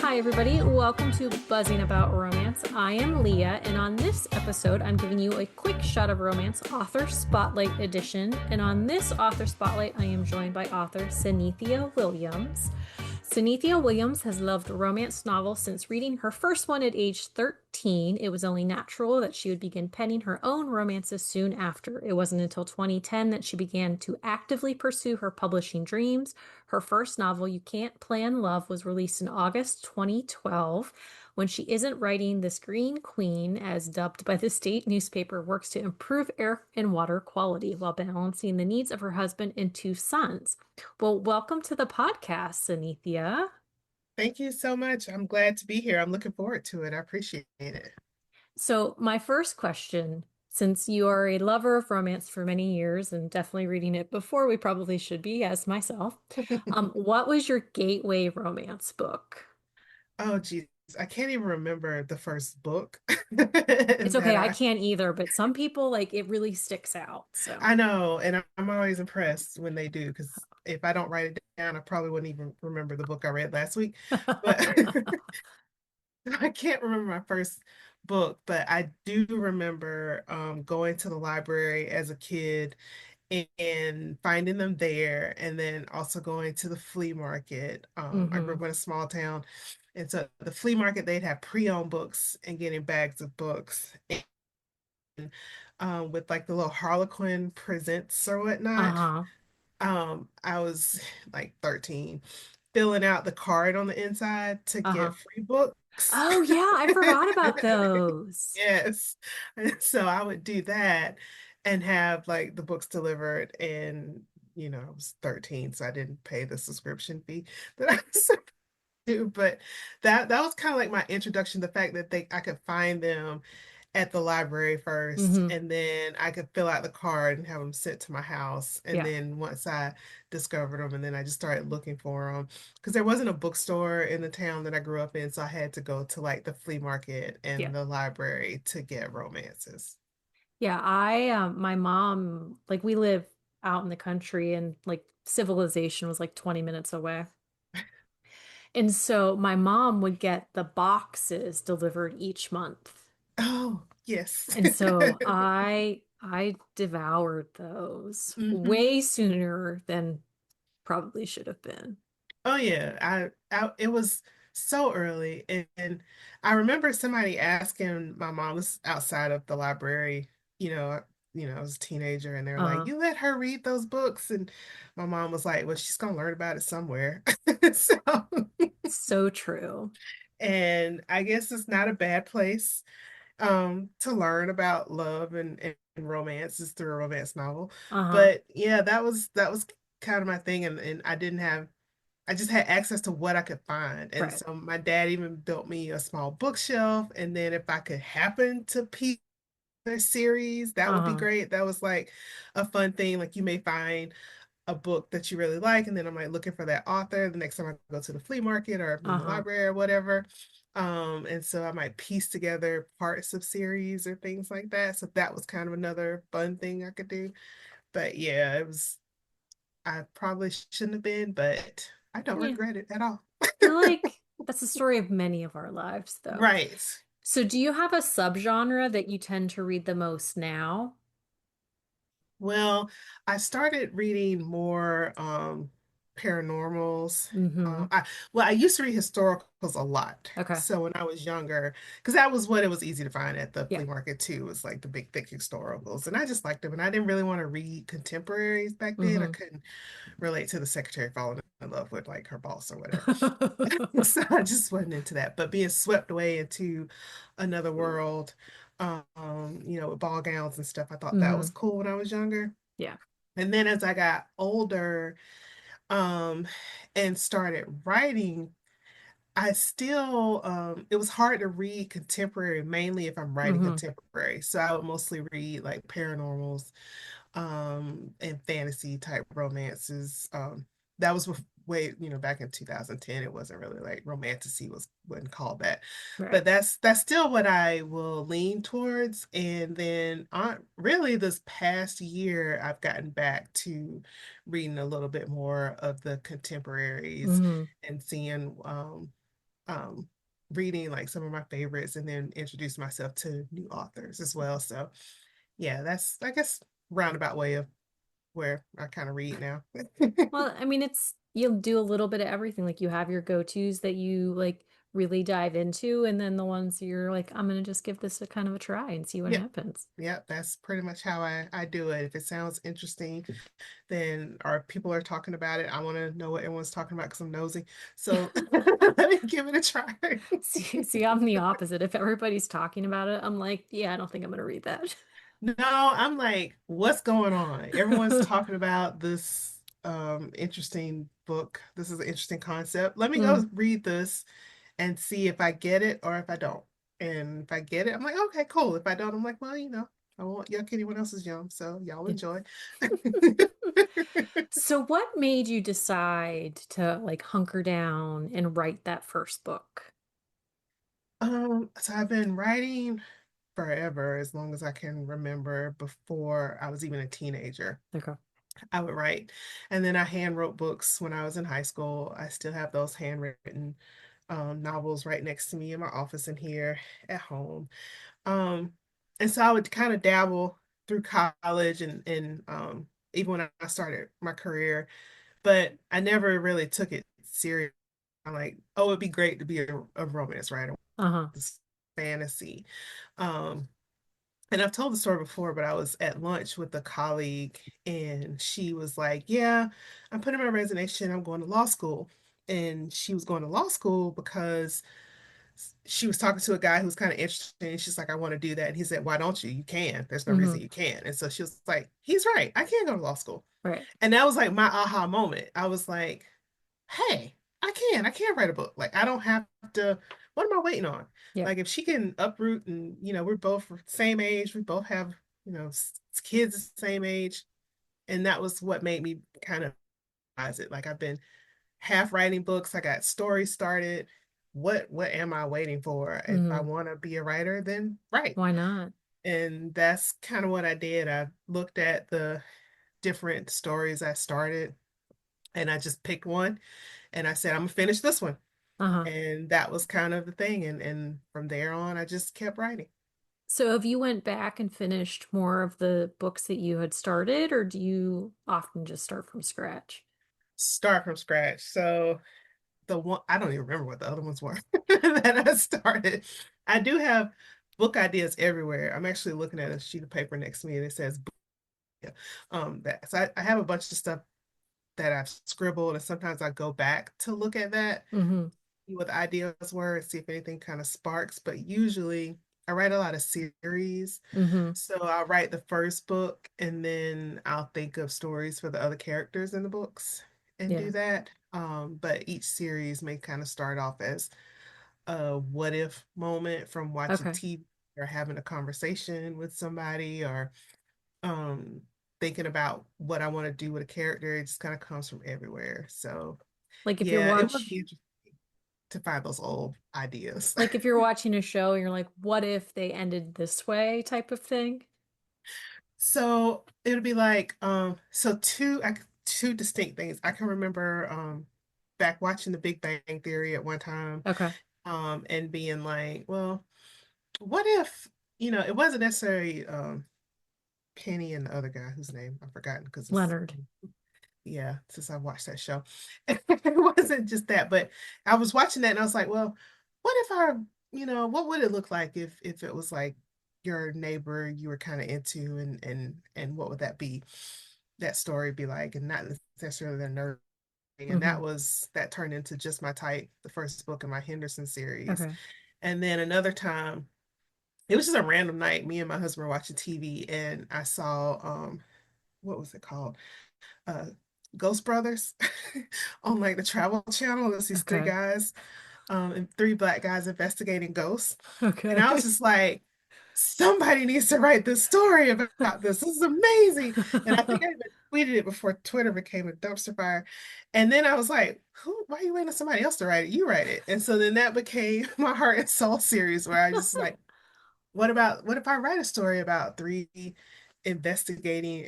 Hi, everybody. Welcome to Buzzing About Romance. I am Leah, and on this episode, I'm giving you a quick shot of romance author spotlight edition. And on this author spotlight, I am joined by author Synithia Williams. Synithia Williams has loved romance novels since reading her first one at age 13. It was only natural that she would begin penning her own romances soon after. It wasn't until 2010 that she began to actively pursue her publishing dreams. Her first novel, You Can't Plan Love, was released in August 2012. When she isn't writing, this Green Queen, as dubbed by the state newspaper, works to improve air and water quality while balancing the needs of her husband and two sons. Well, welcome to the podcast, Synithia. Thank you so much. I'm glad to be here. I'm looking forward to it. I appreciate it. So, my first question, since you are a lover of romance for many years and definitely reading it before we probably should be, as myself, what was your gateway romance book? Oh, geez. I can't even remember the first book It's okay, that I can't either, but some people like it really sticks out. So, I know, and I'm always impressed when they do because if I don't write it down, I probably wouldn't even remember the book I read last week. But I can't remember my first book, but I do remember going to the library as a kid and finding them there, and then also going to the flea market. I grew hmm up in a small town, and so the flea market they'd have pre-owned books and getting bags of books, and with like the little Harlequin presents or whatnot. Uh-huh. I was like 13, filling out the card on the inside to Uh-huh. get free books. Oh yeah, I forgot about those. Yes. And so I would do that and have like the books delivered. And, I was 13, so I didn't pay the subscription fee that I was supposed to. But that was kind of like my introduction, the fact that I could find them at the library first, hmm and then I could fill out the card and have them sent to my house. And Yeah, then once I discovered them, and then I just started looking for them because there wasn't a bookstore in the town that I grew up in, so I had to go to like the flea market yeah. and the library to get romances. Yeah, my mom, like we live out in the country and like civilization was like 20 minutes away. And so my mom would get the boxes delivered each month. Oh, yes. And so I devoured those hmm way sooner than probably should have been. Oh yeah, it was so early, and I remember somebody asking my mom, this outside of the library, you know, I was a teenager, and they were like, Uh, "You let her read those books," and my mom was like, "Well, she's gonna learn about it somewhere." So, so true. and I guess it's not a bad place to learn about love and romance is through a romance novel. Uh-huh. But yeah, that was kind of my thing, and I just had access to what I could find. And Right. so my dad even built me a small bookshelf. And then if I could happen to pick a series, that would be Uh-huh. great. That was like a fun thing. Like you may find a book that you really like, and then I'm like looking for that author the next time I go to the flea market or in the Uh-huh. library or whatever. And so I might piece together parts of series or things like that. So that was kind of another fun thing I could do. But yeah, I probably shouldn't have been, but I don't Yeah. regret it at all. I feel like that's the story of many of our lives, though. Right. So, do you have a subgenre that you tend to read the most now? Well, I started reading more paranormals. Mm-hmm. I used to read historicals a lot. Okay. So when I was younger, because that was what it was easy to find at the Yeah. flea market too, was like the big thick historicals. And I just liked them. And I didn't really want to read contemporaries back then. I Mm-hmm. couldn't relate to the secretary falling in love with like her boss or whatever. So I just wasn't into that. But being swept away into another world, with ball gowns and stuff, I thought that Mm-hmm. was cool when I was younger. Yeah. And then as I got older, um, and started writing, I still it was hard to read contemporary, mainly if I'm writing Mm-hmm. contemporary. So I would mostly read like paranormals, and fantasy type romances. That was way, back in 2010, it wasn't really like romantasy wasn't called that. Right. But that's still what I will lean towards. And then really this past year, I've gotten back to reading a little bit more of the contemporaries Mm-hmm. and seeing reading like some of my favorites and then introduce myself to new authors as well. So yeah, that's I guess roundabout way of where I kind of read now. Well, I mean, it's you'll do a little bit of everything. Like you have your go-tos that you like really dive into, and then the ones you're like, I'm gonna just give this a kind of a try and see what Yep. happens. Yep, that's pretty much how I do it. If it sounds interesting, then or people are talking about it, I want to know what everyone's talking about because I'm nosy. So let me give it a try. See, I'm the opposite. If everybody's talking about it, I'm like, yeah, I don't think I'm gonna read that. No, I'm like, what's going on? Everyone's talking about this interesting book. This is an interesting concept. Let me go Mm. read this and see if I get it or if I don't. And if I get it, I'm like, okay, cool. If I don't, I'm like, well, I won't yuck anyone else's yum, so y'all Yeah. enjoy. So what made you decide to like hunker down and write that first book? So I've been writing forever, as long as I can remember, before I was even a teenager. Okay. I would write. And then I hand wrote books when I was in high school. I still have those handwritten novels right next to me in my office and here at home. Um, and so I would kind of dabble through college and even when I started my career, but I never really took it serious. I'm like, oh, it'd be great to be a romance writer. Uh-huh. It's fantasy. Um, and I've told the story before, but I was at lunch with a colleague and she was like, yeah, I'm putting my resignation. I'm going to law school. And she was going to law school because she was talking to a guy who's kind of interested. And she's like, I want to do that. And he said, why don't you? You can. There's no Hmm. reason you can't. And so she was like, he's right. I can go to law school. Right. And that was like my aha moment. I was like, hey, I can write a book. Like, I don't have to, what am I waiting on? Yep. Like, if she can uproot and, we're both same age, we both have, kids the same age. And that was what made me kind of realize it. Like, I've been half writing books, I got stories started. What am I waiting for? If I Hmm. want to be a writer, then write. Why not? And that's kind of what I did. I looked at the different stories I started and I just picked one and I said, I'm gonna finish this one. Uh-huh. And that was kind of the thing. And from there on, I just kept writing. So have you went back and finished more of the books that you had started, or do you often just start from scratch? Start from scratch. So the one I don't even remember what the other ones were that I started. I do have book ideas everywhere. I'm actually looking at a sheet of paper next to me and it says book. That so I have a bunch of stuff that I've scribbled and sometimes I go back to look at that, Mm-hmm. see what the ideas were and see if anything kind of sparks. But usually I write a lot of series. Mm-hmm. So I'll write the first book and then I'll think of stories for the other characters in the books and Yeah. do that. But each series may kind of start off as a what if moment from watching Okay. TV or having a conversation with somebody or um thinking about what I want to do with a character. It just kind of comes from everywhere. So Like if you're yeah, it would watch be interesting to find those old ideas. like if you're watching a show and you're like, what if they ended this way type of thing? So it would be like so two distinct things. I can remember back watching The Big Bang Theory at one time Okay. and being like, well, what if, it wasn't necessarily Penny and the other guy whose name I've forgotten because it's Leonard. yeah, since I watched that show. It wasn't just that, but I was watching that and I was like, well, what if what would it look like if it was like your neighbor you were kind of into and what would that be? That story be like, and not necessarily their nerd. And Mm-hmm. that turned into Just My Type, the first book in my Henderson series. Okay. And then another time, it was just a random night. Me and my husband were watching TV, and I saw what was it called? uh Ghost Brothers on like the Travel Channel. There's these three Okay. guys, and three black guys investigating ghosts. And I was Okay. just like, somebody needs to write this story about this. This is amazing. And I think I even tweeted it before Twitter became a dumpster fire. And then I was like, why are you waiting on somebody else to write it? You write it. And so then that became my Heart and Soul series where I just like, what if I write a story about three investigating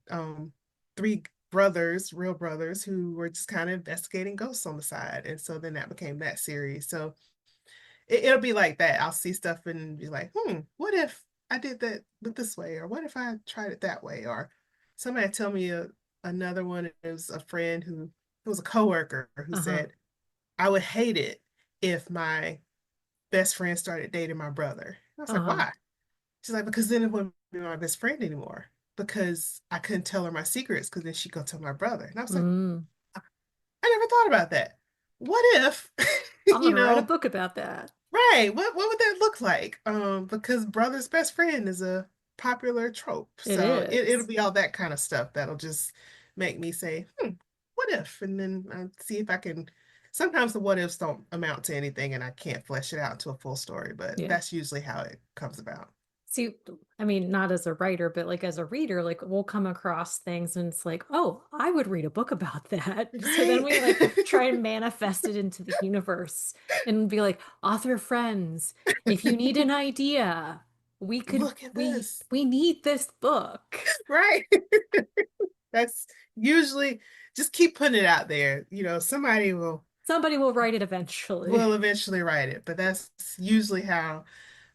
and three brothers, real brothers, who were just kind of investigating ghosts on the side. And so then that became that series. So it'll be like that. I'll see stuff and be like, what if I did that but this way, or what if I tried it that way, or somebody tell me another one. It was a friend who it was a coworker who Uh-huh. said, I would hate it if my best friend started dating my brother. I was like, Uh-huh. why? She's like, because then it wouldn't be my best friend anymore. Because I couldn't tell her my secrets because then she'd go tell my brother. And I was like, Mm. I never thought about that. What if, I'm you gonna write a know, book about that. right? What would that look like? Because brother's best friend is a popular trope. It So it'll is. be all that kind of stuff that'll just make me say, what if? And then I see if I can. Sometimes the what ifs don't amount to anything and I can't flesh it out into a full story, but Yeah. that's usually how it comes about. See, I mean, not as a writer, but like as a reader, like we'll come across things and it's like, oh, I would read a book about that. So then Right. we like try and manifest it into the universe and be like, author friends, if you need an idea, we could Look at we this. we need this book. Right. That's usually just keep putting it out there. Somebody Somebody will write it eventually. will eventually write it, but that's usually how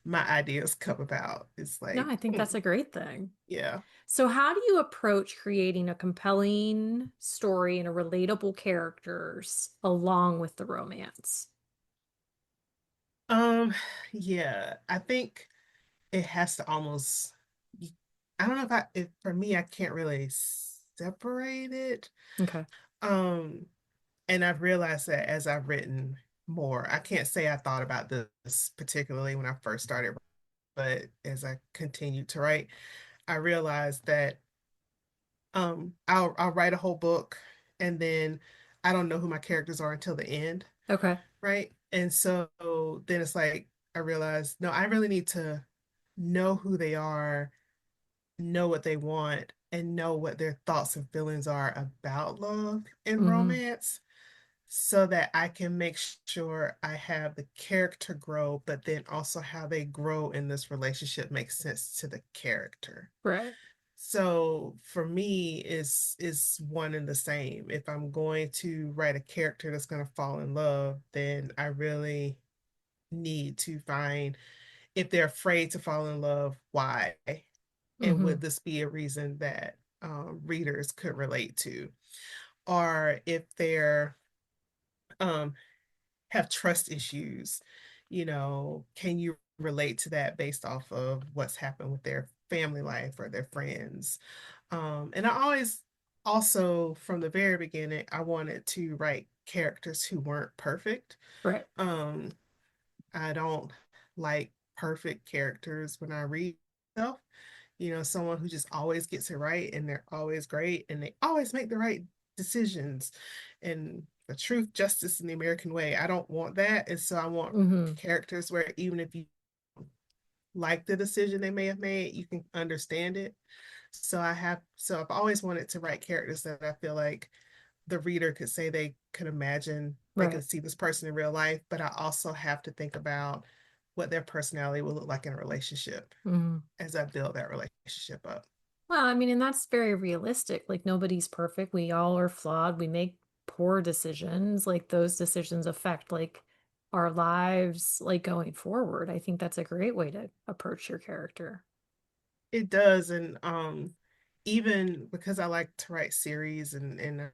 my ideas come about. It's No, like, I think that's a great thing. yeah. So, how do you approach creating a compelling story and a relatable characters along with the romance? Um, yeah, I think it has to almost, I don't know if for me, I can't really separate it. Okay. Um, and I've realized that as I've written more, I can't say I thought about this particularly when I first started, but as I continued to write, I realized that I'll write a whole book and then I don't know who my characters are until the end, Okay. right? And so then it's like I realized, no, I really need to know who they are, know what they want, and know what their thoughts and feelings are about love and Hmm. romance so that I can make sure I have the character grow, but then also how they grow in this relationship makes sense to the character. Right. So for me, is one and the same. If I'm going to write a character that's going to fall in love, then I really need to find if they're afraid to fall in love, why? And Hmm. would this be a reason that readers could relate to? Or if they're um, have trust issues, can you relate to that based off of what's happened with their family life or their friends? And I always also from the very beginning, I wanted to write characters who weren't perfect. Right. Um, I don't like perfect characters when I read stuff. Someone who just always gets it right and they're always great and they always make the right decisions and the truth, justice, and the American way. I don't want that. And so I want Hmm. characters where even if you like the decision they may have made, you can understand it. So I've always wanted to write characters that I feel like the reader could say they could imagine they Right. could see this person in real life, but I also have to think about what their personality will look like in a relationship Hmm. as I build that relationship up. Well, I mean, and that's very realistic. Like nobody's perfect. We all are flawed. We make poor decisions. Like those decisions affect like our lives like going forward. I think that's a great way to approach your character. It does, and even because I like to write series and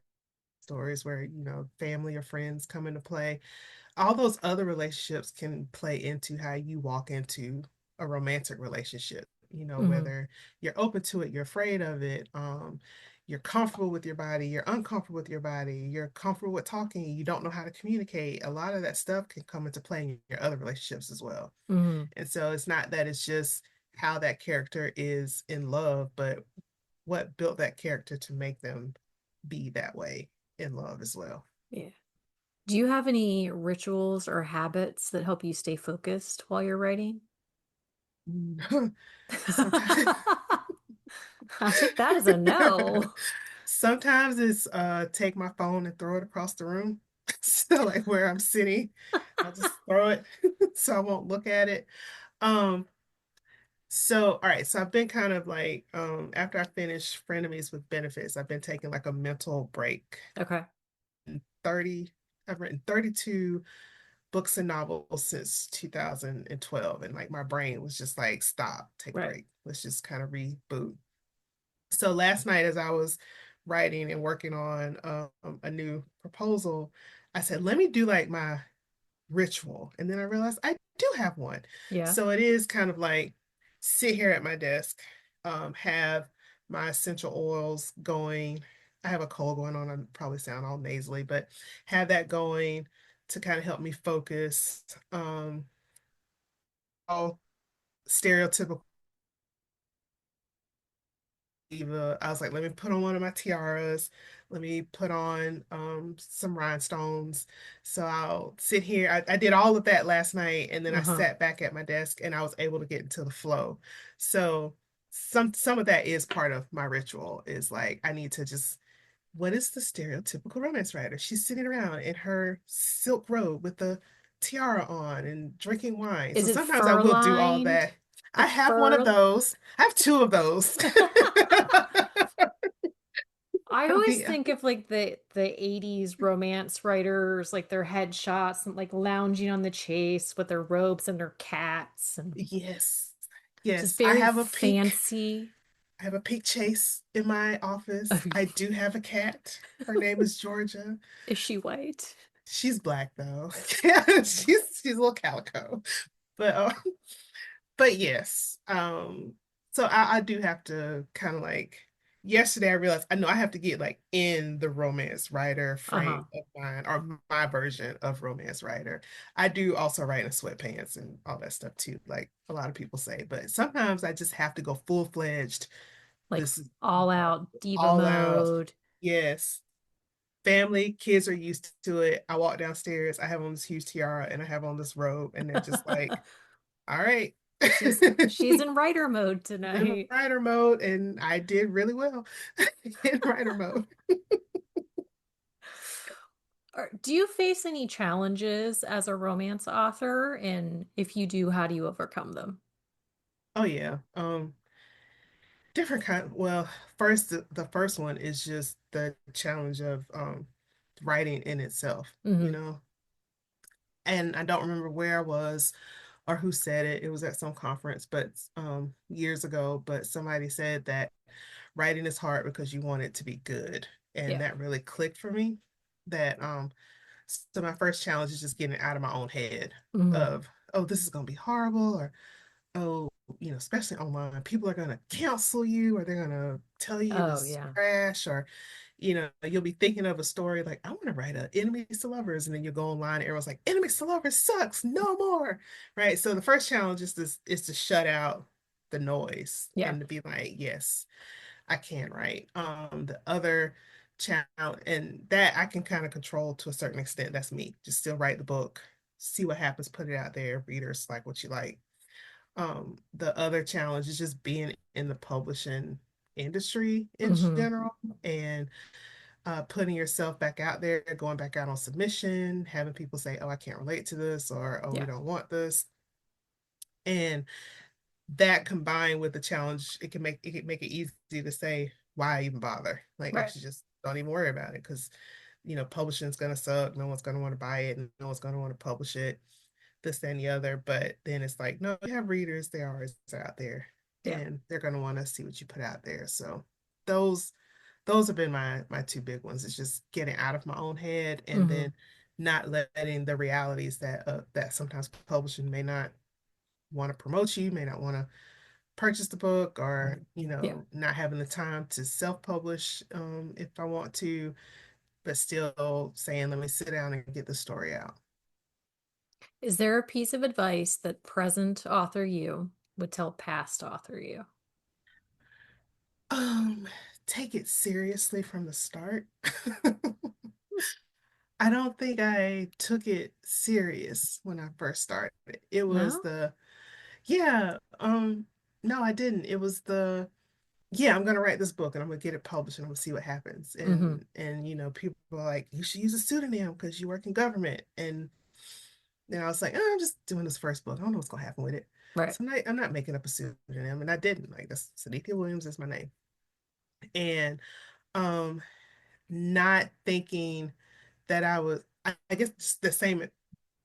stories where family or friends come into play, all those other relationships can play into how you walk into a romantic relationship. Hmm. Whether you're open to it, you're afraid of it, you're comfortable with your body, you're uncomfortable with your body, you're comfortable with talking, you don't know how to communicate. A lot of that stuff can come into play in your other relationships as well. Hmm. And so it's not that it's just how that character is in love, but what built that character to make them be that way in love as well. Yeah. Do you have any rituals or habits that help you stay focused while you're writing? Sometimes I take that as a no. sometimes it's take my phone and throw it across the room. So like where I'm sitting, I'll just throw it so I won't look at it. Um so all right, so I've been kind of like after I finished Frenemies with Benefits, I've been taking like a mental break. Okay. 30 I've written 32 books and novels since 2012. And like my brain was just like, stop, take a Right. break. Let's just kind of reboot. So last night, as I was writing and working on a new proposal, I said, let me do like my ritual. And then I realized I do have one. Yeah. So it is kind of like sit here at my desk, have my essential oils going. I have a cold going on. I probably sound all nasally, but have that going to kind of help me focus. All stereotypical diva. I was like, let me put on one of my tiaras. Let me put on some rhinestones. So I'll sit here. I did all of that last night, and then I Uh-huh. sat back at my desk and I was able to get into the flow. So some of that is part of my ritual is like I need to just what is the stereotypical romance writer? She's sitting around in her silk robe with the tiara on and drinking wine. So Is it sometimes I fur will do all lined? that. I The have one of fur. those. I have two of those. I always The think of like the 80s romance writers, like their headshots and like lounging on the chase with their robes and their cats and yes. just Yes, I very have a pink. fancy. I have a pink chase in my office. I do have a cat. Her name is Georgia. Is she white? She's black though. Yeah, she's a little calico. But but yes, so I do have to kind of like yesterday I realized I know I have to get like in the romance writer Uh-huh. frame of mine or my version of romance writer. I do also write in sweatpants and all that stuff too, like a lot of people say, but sometimes I just have to go full-fledged. Like This is all out diva all out. mode. Yes. Family, kids are used to it. I walk downstairs, I have on this huge tiara and I have on this robe, and they're just like, all right. She's in writer mode I'm in tonight. writer mode, and I did really well in writer mode. Do you face any challenges as a romance author? And if you do, how do you overcome them? Oh yeah. Different kind. Well, first the first one is just the challenge of writing in itself, you Hmm. know. And I don't remember where I was or who said it. It was at some conference, but years ago, but somebody said that writing is hard because you want it to be good. And Yeah. that really clicked for me. That so my first challenge is just getting out of my own head Hmm. of, oh, this is gonna be horrible, or oh, especially online, people are gonna cancel you or they're gonna tell you Oh, this yeah. trash, or you'll be thinking of a story like, I want to write a enemies to lovers, and then you go online and everyone's like, enemies to lovers sucks, no more. Right. So the first challenge is to shut out the noise Yeah. and to be like, yes, I can write. The other challenge, and that I can kind of control to a certain extent. That's me. Just still write the book, see what happens, put it out there. Readers like what you like. The other challenge is just being in the publishing industry in Hmm. general and putting yourself back out there, going back out on submission, having people say, oh, I can't relate to this, or oh, we Yeah. don't want this. And that combined with the challenge, it can make it easy to say, why even bother? Like I Right. should just don't even worry about it because publishing is gonna suck. No one's gonna want to buy it, and no one's gonna want to publish it, this, that, and the other. But then it's like, no, you have readers, they always are out there, Yeah. and they're gonna want to see what you put out there. So those those have been my two big ones. It's just getting out of my own head, and Hmm. then not letting the realities that sometimes publishing may not want to promote you, may not want to purchase the book, or Yeah. not having the time to self-publish if I want to, but still saying, let me sit down and get the story out. Is there a piece of advice that present author you would tell past author you? Um, Take it seriously from the start. I don't think I took it serious when I first started. It was No? the, yeah, no, I didn't. It was the, yeah, I'm gonna write this book and I'm gonna get it published and I'm gonna see what happens. Hmm. And people are like, you should use a pseudonym because you work in government. And then I was like, oh, I'm just doing this first book. I don't know what's gonna happen with it. Right. So I'm not making up a pseudonym, and I didn't. Like that's Synithia Williams is my name. And um not thinking that I was, I guess just the same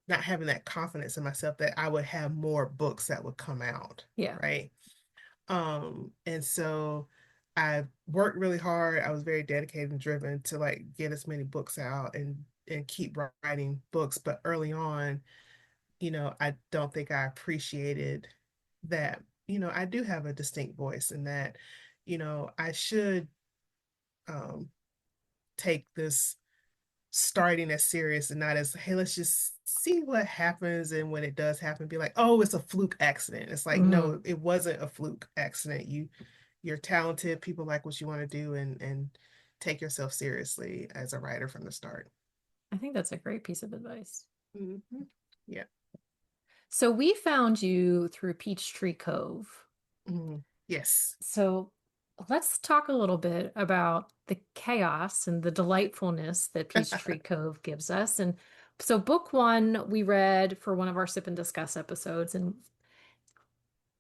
not having that confidence in myself that I would have more books that would come out, Yeah. right? And so I worked really hard. I was very dedicated and driven to like get as many books out and keep writing books. But early on, I don't think I appreciated that, I do have a distinct voice and that, I should um take this starting as serious and not as, hey, let's just see what happens. And when it does happen, be like, oh, it's a fluke accident. It's like, Hmm. no, it wasn't a fluke accident. You're talented, people like what you want to do, and take yourself seriously as a writer from the start. I think that's a great piece of advice. Hmm. Yeah. So we found you through Peachtree Cove. Hmm. Yes. So let's talk a little bit about the chaos and the delightfulness that Peachtree Cove gives us. And so, book one, we read for one of our Sip and Discuss episodes, and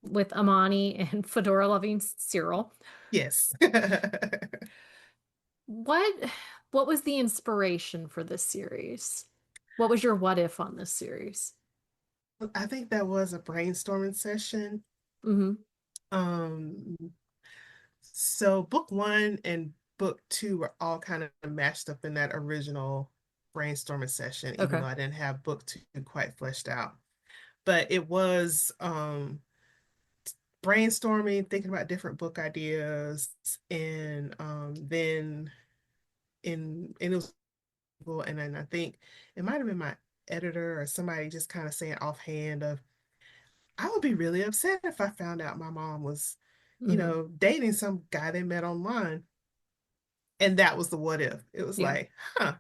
with Amani and Fedora loving Cyril. Yes. What what was the inspiration for this series? What was your what if on this series? I think that was a brainstorming session. Hmm. Um, so book one and book two were all kind of matched up in that original brainstorming session, even Okay. though I didn't have book two quite fleshed out. But it was brainstorming, thinking about different book ideas, and then and it was and then I think it might have been my editor or somebody just kind of saying offhand of, I would be really upset if I found out my mom was, Hmm. dating some guy they met online. And that was the what if. It was Yeah. like, huh,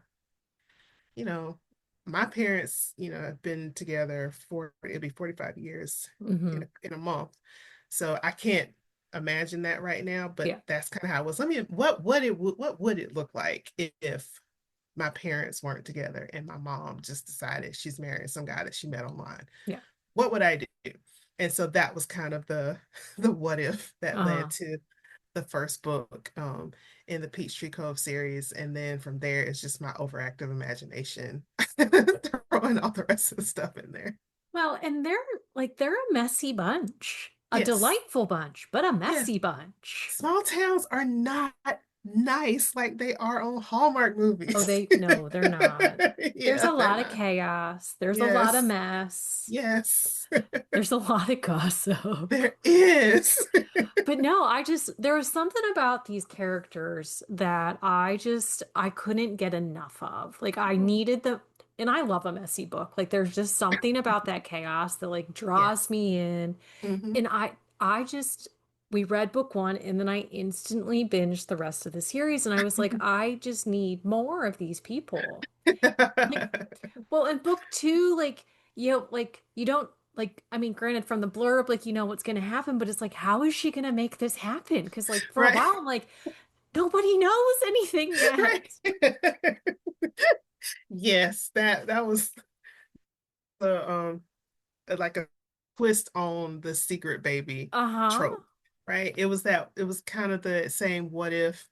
you know, my parents, have been together for it'll be 45 years Hmm. in a month. So I can't imagine that right now, but Yeah. that's kind of how it was. What would it look like if my parents weren't together and my mom just decided she's marrying some guy that she met online? Yeah. What would I do? And so that was kind of the the what if that Uh, led to the first book in the Peachtree Cove series. And then from there, it's just my overactive imagination throwing all the rest of the stuff in there. well, and they're a messy bunch. A Yes, delightful bunch, but a yes. messy bunch. Small towns are not nice like they are on Hallmark Oh, movies. no, they're not. There's Yeah, a they're lot of not. chaos. There's a lot of Yes, mess. yes, There's a lot of gossip. there is. But no, there was something about these characters that I couldn't get enough of. Like, I needed and I love a messy book. Like, there's just something about that chaos that like draws Yes. me in. Hmm. And we read book one and then I instantly binged the rest of the series. And I was like, I just need more of these people. Like, well, in book two, like you don't I mean, granted, from the blurb, like you know what's gonna happen, but it's like, how is she gonna make this happen? Because like for a Right. while, I'm like, nobody knows anything Right. yet. Yes, that was the like a twist on the secret baby Uh-huh. trope, right? It was kind of the same what if,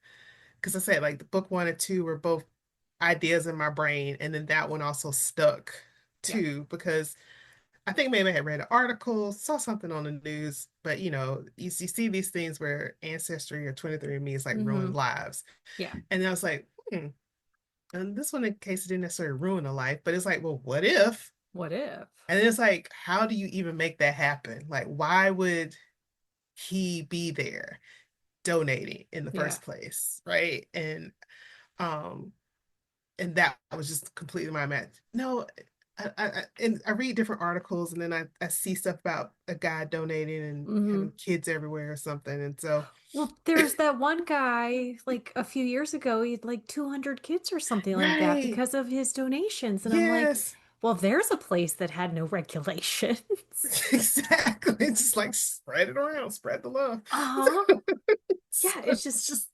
because I said like the book one and two were both ideas in my brain, and then that one also stuck Yeah. too, because I think maybe I had read an article, saw something on the news, but you see these things where Ancestry or 23andMe is like ruining Mm-hmm. lives. Yeah. And I was like, and this one in case it didn't necessarily ruin a life, but it's like, well, what if? What if? And then it's like, how do you even make that happen? Like, why would he be there donating in the Yeah. first place? Right. Um, and that was just completely my match. No, and I read different articles and then I see stuff about a guy donating and Mm-hmm. having kids everywhere or something. And so, Well, there's that one guy, like a few years ago, he had like 200 kids or something like that right. because of his donations. And I'm like, Yes. well, there's a place that had no regulations. Exactly. It's just like spread it around, spread the love. Uh-huh. Yeah, it's It's just, just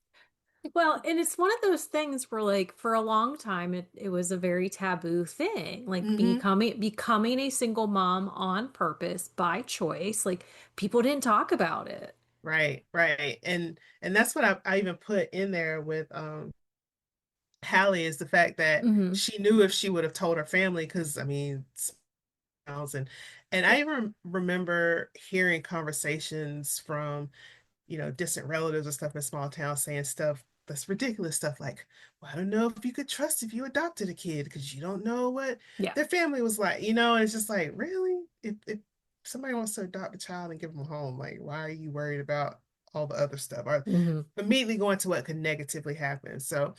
well, and it's one of those things where like for a long time it was a very taboo thing. Like hmm. becoming a single mom on purpose by choice. Like people didn't talk about it. Right, right. And that's what I even put in there with Hallie, is the fact that Hmm. she knew if she would have told her family, because I mean, And I even remember hearing conversations from, distant relatives and stuff in small towns saying stuff that's ridiculous stuff like, well, I don't know if you could trust if you adopted a kid because you don't know what Yeah. their family was like, and it's just like, really? If somebody wants to adopt a child and give them a home, like, why are you worried about all the other stuff? Or Hmm. immediately going to what could negatively happen. So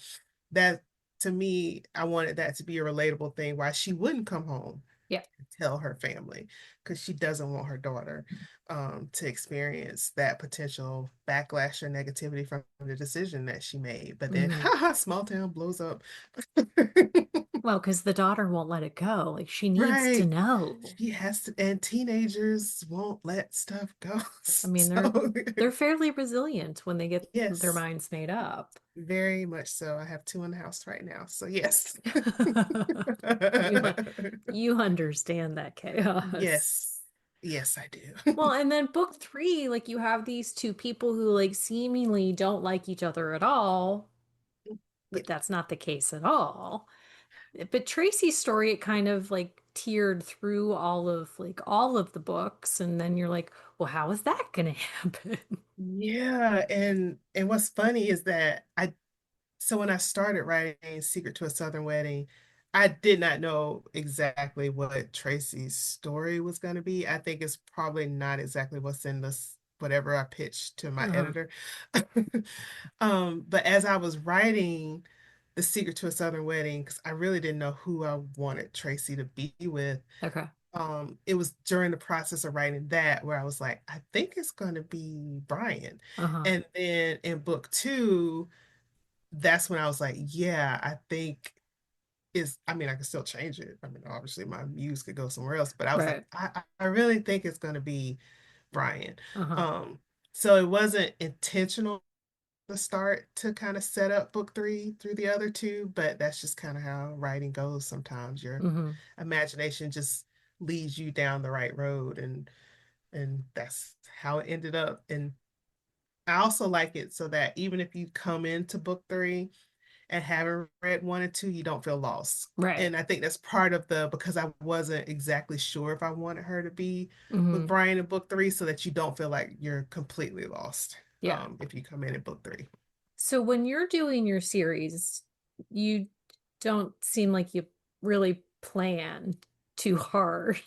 that to me, I wanted that to be a relatable thing why she wouldn't come home Yeah. and tell her family because she doesn't want her daughter to experience that potential backlash or negativity from the decision that she made. But then, Hmm. haha, small town blows up. Well, because the daughter won't let it go. Like she needs to Right. know. She has to, and teenagers won't let stuff go. I mean, So, they're fairly resilient when they get their yes, minds made up. very much so. I have two in the house right now. So, yes. You you understand that chaos. Yes. Yes, I do. Well, and then book three, like you have these two people who like seemingly don't like each other at all, Yeah. but that's not the case at all. But Tracy's story, it kind of like tiered through all of the books, and then you're like, well, how is that gonna happen? Yeah, and what's funny is that I so when I started writing Secret to a Southern Wedding, I did not know exactly what Tracy's story was going to be. I think it's probably not exactly what's in this whatever I pitched to my Uh-huh. editor. But as I was writing The Secret to a Southern Wedding, because I really didn't know who I wanted Tracy to be with, Okay. it was during the process of writing that where I was like, I think it's going to be Brian. Uh-huh. And then in book two, that's when I was like, yeah, I think I mean, I can still change it. I mean, obviously my muse could go somewhere else, but I was like, Right. I really think it's going to be Brian. Uh-huh. Um, so it wasn't intentional to start to kind of set up book three through the other two, but that's just kind of how writing goes sometimes. Your Hmm. imagination just leads you down the right road, and that's how it ended up. And I also like it so that even if you come into book three and haven't read one and two, you don't feel lost. Right. And I think that's part of because I wasn't exactly sure if I wanted her to be with Hmm. Brian in book three, so that you don't feel like you're completely lost Yeah. if you come in book three. So when you're doing your series, you don't seem like you really plan too hard.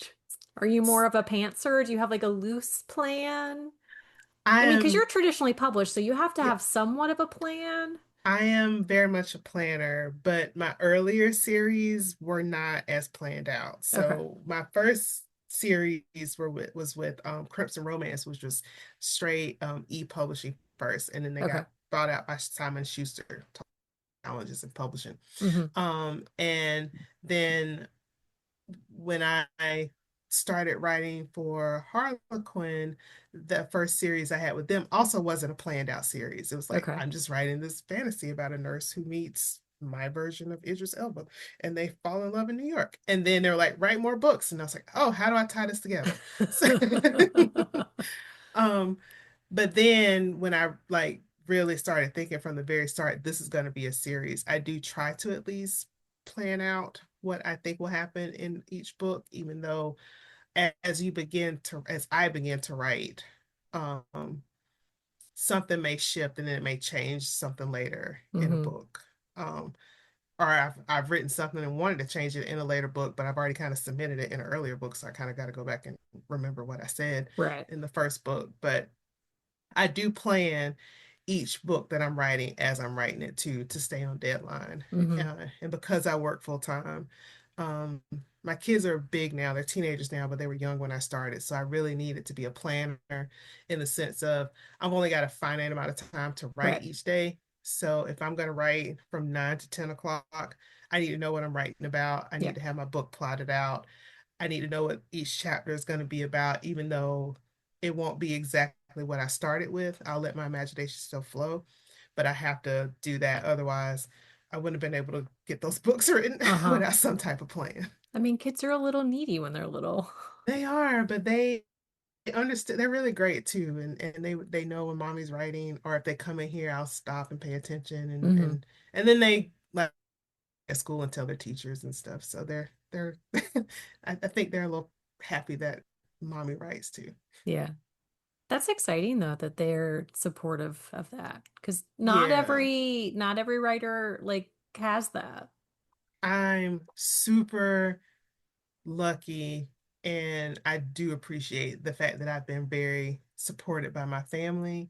Are you more of a pantser? Do you have like a loose plan? I I mean, because am, you're traditionally published, so you have to yeah, have somewhat of a plan. I am very much a planner, but my earlier series were not as planned out. Okay. So my first series was with Crimson Romance, which was straight e-publishing first, and then they Okay. got bought out by Simon Schuster Challenges in Publishing. Hmm. And then when I started writing for Harlequin, the first series I had with them also wasn't a planned out series. It was like, Okay. I'm just writing this fantasy about a nurse who meets my version of Idris Elba and they fall in love in New York. And then they're like, write more books. And I was like, oh, how do I tie this together? So, um, but then when I like really started thinking from the very start, this is going to be a series, I do try to at least plan out what I think will happen in each book, even though as I begin to write, um, something may shift and then it may change something later in a Hmm. book. Um, or I've written something and wanted to change it in a later book, but I've already kind of submitted it in an earlier book, so I kind of got to go back and remember what I said Right. in the first book. But I do plan each book that I'm writing as I'm writing it to stay on deadline. Hmm. And because I work full time, um, my kids are big now. They're teenagers now, but they were young when I started. So I really needed to be a planner in the sense of I've only got a finite amount of time to write Right. each day. So if I'm going to write from 9 to 10 o'clock, I need to know what I'm writing about. I Yeah. need to have my book plotted out. I need to know what each chapter is going to be about, even though it won't be exactly what I started with. I'll let my imagination still flow, but I have to do that. Otherwise, I wouldn't have been able to get those books written Uh-huh. without some type of plan. I mean, kids are a little needy when they're little. They are, but they understand. They're really great too, and they know when mommy's writing, or if they come in here, I'll stop and pay attention, Hmm. and then they like at school and tell their teachers and stuff. So they're I think they're a little happy that mommy writes too. Yeah. That's exciting though that they're supportive of that because Yeah, not every writer like has that. I'm super lucky, and I do appreciate the fact that I've been very supported by my family.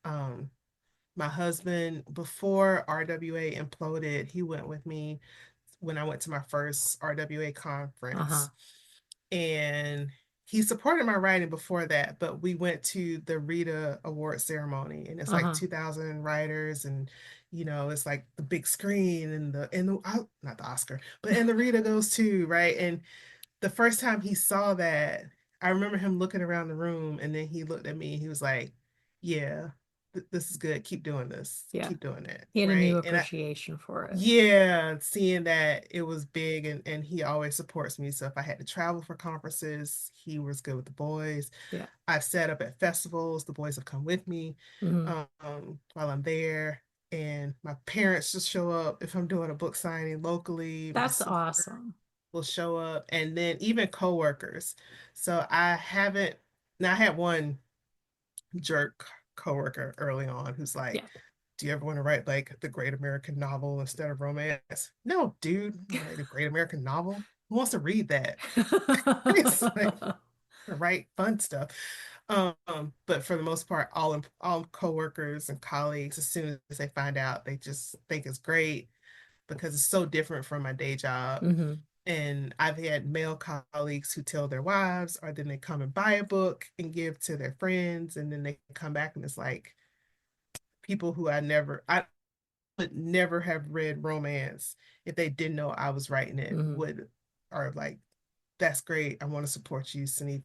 Um, my husband, before RWA imploded, he went with me when I went to my first RWA Uh-huh. conference. And he supported my writing before that, but we went to the Rita Award ceremony, and it's like Uh-huh. 2,000 writers, and it's like the big screen and not the Oscar, but and the Rita goes too, right? And the first time he saw that, I remember him looking around the room, and then he looked at me and he was like, "Yeah, this is good. Keep doing this. Yeah. Keep doing it." He had a new Right? And appreciation for it. yeah, seeing that it was big, and he always supports me. So if I had to travel for conferences, he was good with the boys. Yeah. I've set up at festivals, the boys have come with me Hmm. while I'm there. And my parents just show up if I'm doing a book signing locally. My That's sister awesome. will show up, and then even coworkers. So I haven't, now I had one jerk coworker early on who's like, Yeah. "Do you ever want to write like the great American novel instead of romance?" No, dude, I'm gonna write a great American novel. Who wants to read that? It's like to write fun stuff. But for the most part, all coworkers and colleagues, as soon as they find out, they just think it's great because it's so different from my day job. Hmm. And I've had male colleagues who tell their wives, or then they come and buy a book and give to their friends, and then they come back and it's like people who I would never have read romance if they didn't know I was writing it Hmm. would are like, "That's great. I want to support you, Synithia.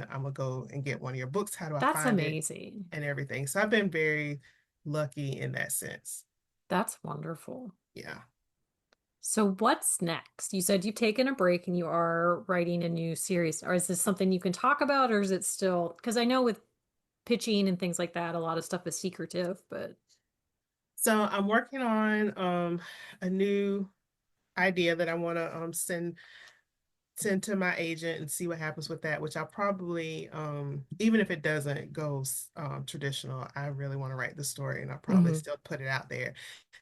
I'm gonna go and get one of your books. How do I That's find it?" amazing. And everything. So I've been very lucky in that sense. That's wonderful. Yeah. So what's next? You said you've taken a break and you are writing a new series. Or is this something you can talk about, or is it still, because I know with pitching and things like that, a lot of stuff is secretive, but So I'm working on a new idea that I want to send to my agent and see what happens with that, which I'll probably, even if it doesn't go traditional, I really want to write the story, and I'll probably hmm. still put it out there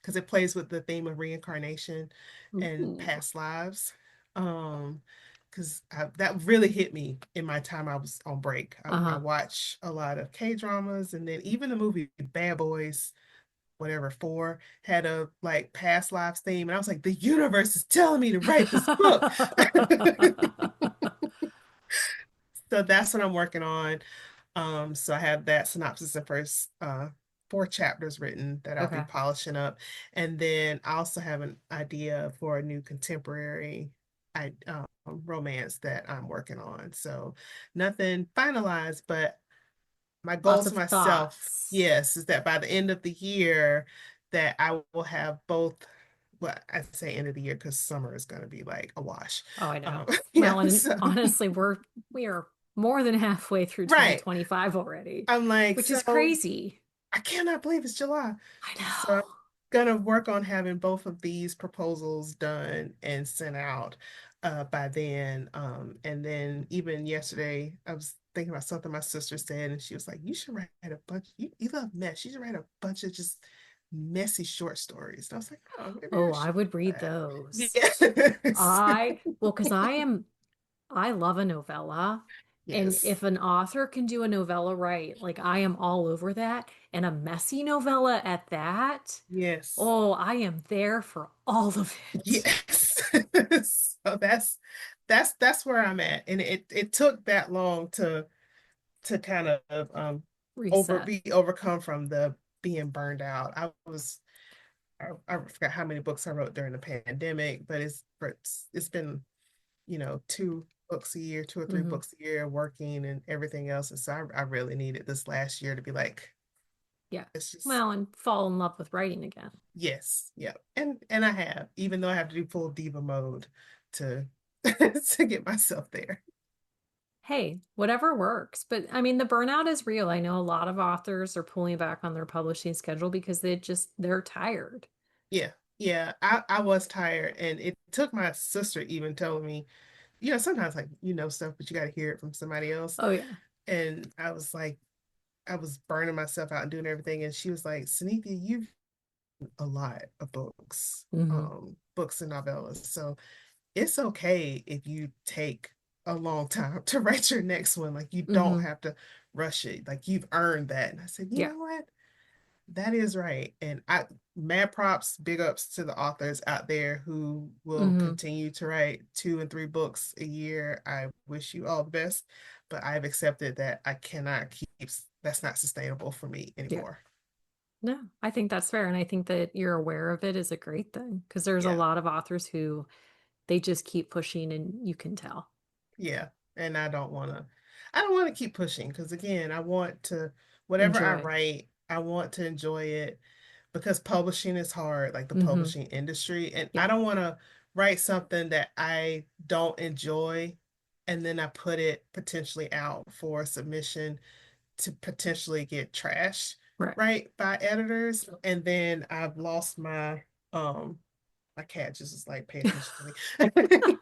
because it plays with the theme of reincarnation and Ooh. past lives. Um, because that really hit me in my time I was on break. I Uh-huh. watch a lot of K dramas, and then even the movie Bad Boys, whatever, 4 had a like past lives theme, and I was like, the universe is telling me to write this book. So that's what I'm working on. So I have that synopsis and first 4 chapters written that I'll be Okay. polishing up. And then I also have an idea for a new contemporary romance that I'm working on. So nothing finalized, but my goal Lots to of myself, thoughts. yes, is that by the end of the year that I will have both. Well, I say end of the year because summer is going to be like a wash. Oh, I know. Yeah, Well, and so honestly, we are more than halfway through right. 2025 already, I'm like, which is so crazy. I cannot believe it's July. I So I'm know. gonna work on having both of these proposals done and sent out by then. And then even yesterday, I was thinking about something my sister said, and she was like, "You should write a bunch. You love mess. You should write a bunch of just messy short stories." And I was like, "Oh, maybe I Oh, I should would do read that." those. Yes. Well, because I love a novella. And Yes. if an author can do a novella right, like I am all over that. And a messy novella at that, Yes. oh, I am there for all of it. Yes. So that's where I'm at. And it took that long to kind of Reset. be overcome from the being burned out. I forgot how many books I wrote during the pandemic, but it's been, 2 books a year, 2 or 3 Hmm. books a year working and everything else. And so I really needed this last year to be like, Yeah. it's just Well, and fall in love with writing again. yes, yeah. And I have, even though I have to do full diva mode to to get myself there. Hey, whatever works. But I mean, the burnout is real. I know a lot of authors are pulling back on their publishing schedule because they're tired. Yeah, yeah. I was tired, and it took my sister even telling me sometimes like stuff, but you got to hear it from somebody else. Oh yeah. And I was like, I was burning myself out and doing everything, and she was like, Synithia, you've a lot of Hmm. books and novellas, so it's okay if you take a long time to write your next one. Like you don't Hmm. have to rush it. Like you've earned that. And I said, you Yeah. know what? That is right. And I mad props, big ups to the authors out there who will Hmm. continue to write 2 and 3 books a year. I wish you all the best, but I've accepted that I cannot keep that's not sustainable for me Yeah. anymore. No, I think that's fair. And I think that you're aware of it is a great thing because there's a Yeah. lot of authors who they just keep pushing and you can tell. Yeah. And I don't want to keep pushing because again, I want to whatever I Enjoy. write, I want to enjoy it because publishing is hard, like the Hmm. publishing industry. And Yeah. I don't want to write something that I don't enjoy and then I put it potentially out for submission to potentially get trashed, Right. right, by editors. And then I've lost my cat just is like pay attention to me.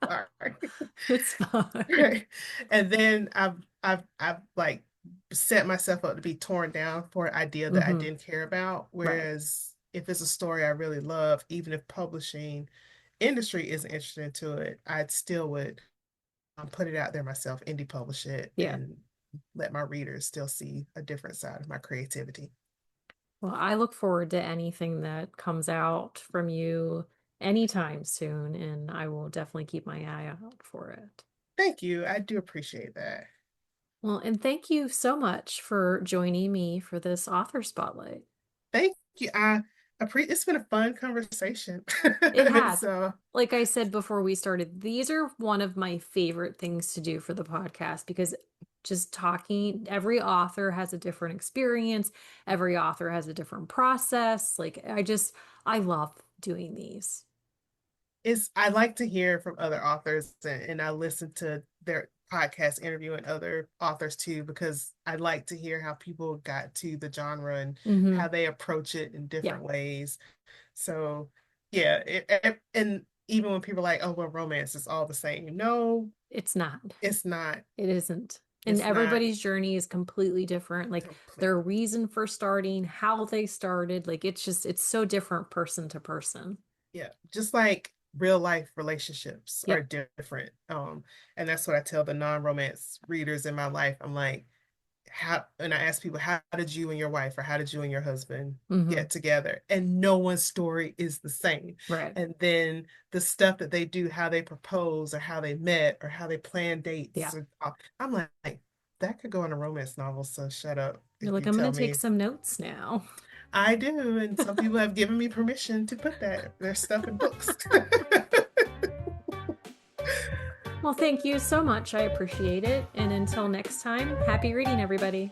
Sorry. It's fine. Right. And then I've like set myself up to be torn down for an idea that I Hmm. didn't care about. Right. Whereas if it's a story I really love, even if publishing industry isn't interested into it, I'd still would put it out there myself, indie publish it, Yeah. and let my readers still see a different side of my creativity. Well, I look forward to anything that comes out from you anytime soon, and I will definitely keep my eye out for it. Thank you. I do appreciate that. Well, and thank you so much for joining me for this author spotlight. Thank you. It's been a fun conversation. It has. So Like I said before we started, these are one of my favorite things to do for the podcast because just talking, every author has a different experience, every author has a different process. I love doing these. I like to hear from other authors, and I listen to their podcast interviewing other authors too, because I like to hear how people got to the genre and Hmm. how they approach it in Yeah, different ways. So yeah, and even when people are like, oh, well, romance is all the same. No, it's not. it's not. It isn't. And It's not everybody's journey is completely different. Like their completely. reason for starting, how they started, it's so different person to person. Yeah, just like real life relationships are Yep. different. And that's what I tell the non-romance readers in my life. I'm like, and I ask people, how did you and your wife or how did you and your husband Hmm. get together? And no one's story is the same. Right. And then the stuff that they do, how they propose or how they met or how they plan Yeah. dates. I'm like, that could go in a romance novel. So shut up You're if like, you I'm tell going to take me. some notes now. I do, and some people have given me permission to put their stuff in books. Well, thank you so much. I appreciate it. And until next time, happy reading, everybody.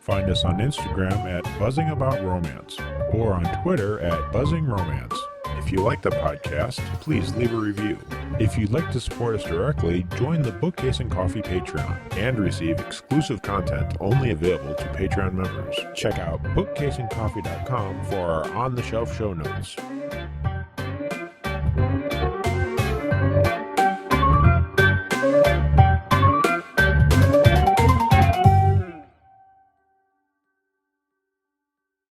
Find us on Instagram at Buzzing About Romance or on Twitter at Buzzing Romance. If you like the podcast, please leave a review. If you'd like to support us directly, join the Bookcase and Coffee Patreon and receive exclusive content only available to Patreon members. Check out bookcaseandcoffee.com for our on-the-shelf show notes.